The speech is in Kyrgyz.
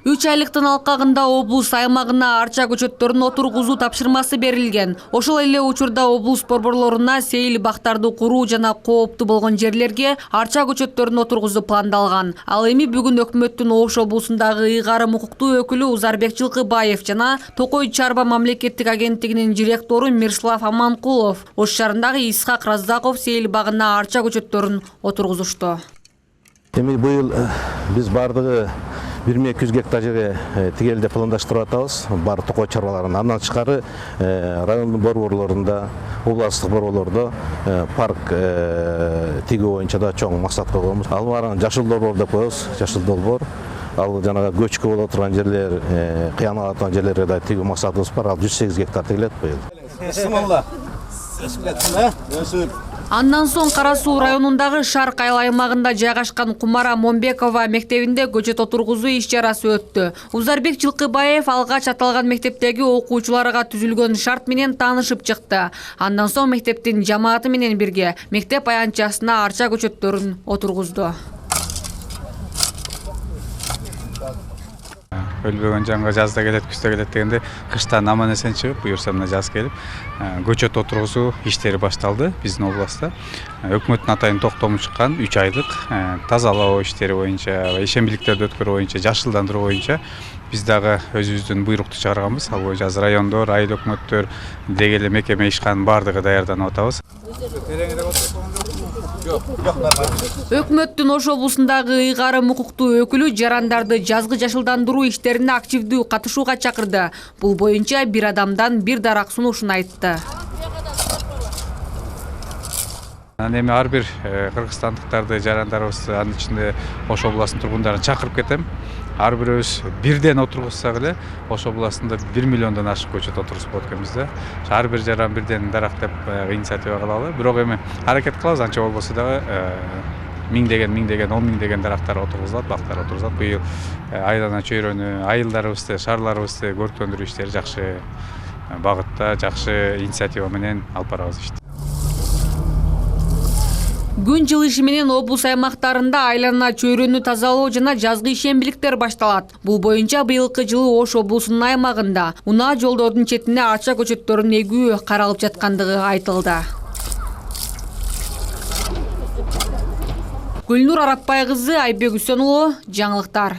3 айлыктын алкагында облус аймагына арча көчөттөрүн отургузуу тапшырмасы берилген. Ошол эле учурда облус борборлоруна сейил бактарды куруу жана кооптуу болгон жерлерге арча көчөттөрүн отургузуу пландалган. Ал эми бүгүн өкмөттүн Ош облусундагы ыйгарым укуктуу өкүлү Узарбек Жылкыбаев жана Токой Чарба мамлекеттик агенттигинин директору Мирслав Аманкулов Ош шаарындагы Исхак Раззаков сейил багына арча көчөттөрүн отургузушту. Эми быйыл биз бардыгы 1200 гектар жерге тигелде пландаштырып атабыз. Бар Токой чарбаларын. Андан тышкары райондун борборлорунда, областтык борборлордо парк тигүү боюнча да чоң максат койгонбуз. Ал баарын жашыл долбоор деп коебуз. Жашыл долбоор. Ал жанагы көчкү боло турган жерлер, кыянат турган жерлерге да тигүү максатыбыз бар. Ал 108 гектар тигилет быйыл. Андан соң Кара Суу районундагы Шарк айыл аймагында жайгашкан Кумара Момбекова мектебинде көчөт отургузуу иш-чарасы өттү. Узарбек Жылкыбаев алгач аталган мектептеги окуучуларга түзүлгөн шарт менен таанышып чыкты. Андан соң мектептин жамааты менен бирге мектеп аянтчасына арча көчөттөрүн отургузду. Өлбөгөн жанга жазда келет, күздө келет дегенде кыштан аман эсен чыгып, буюрса мына жаз келип, көчөт отургузуу иштери башталды биздин областта. Өкмөттүн атайын токтому чыккан 3 айлык тазалоо иштери боюнча, ишембиликтерди өткөрүү боюнча, жашылдандыруу боюнча биз дагы өзүбүздүн буйрукту чыгарганбыз. Ал боюнча азыр райондор, айыл өкмөттөр, деги эле мекеме ишканын баардыгы даярданып атабыз. Өкмөттүн Ош облусундагы ыйгарым укуктуу өкүлү жарандарды жазгы жашылдандыруу иштерине активдүү катышууга чакырды. Бул боюнча бир адамдан бир дарак сунушун айтты. Эми ар бир кыргызстандыктарды, жарандарыбызды, анын ичинде Ош областынын тургундарын чакырып кетем. Ар бирөөбүз бирден отургузсак эле Ош областында 1 миллиондон ашык көчөт отургузуп болот экенбиз да. Ар бир жаран бирден дарак деп инициатива кылалы. Бирок эми аракет кылабыз, анча болбосо дагы миңдеген, 10 миңдеген дарактар отургузулат, бактар отургузулат. Быйыл айлана чөйрөнү, айылдарыбызды, шаарларыбызды көрктөндүрүү иштери жакшы багытта, жакшы инициатива менен алып барабыз ишти. Күн жылышы менен облус аймактарында айлана чөйрөнү тазалоо жана жазгы ишембиликтер башталат. Бул боюнча быйылкы жылы Ош облусунун аймагында унаа жолдордун четине арча көчөттөрүн эгүү каралып жаткандыгы айтылды. Гүлнур Арапбай кызы, Айбек Үсөнұлы, жаңылыктар.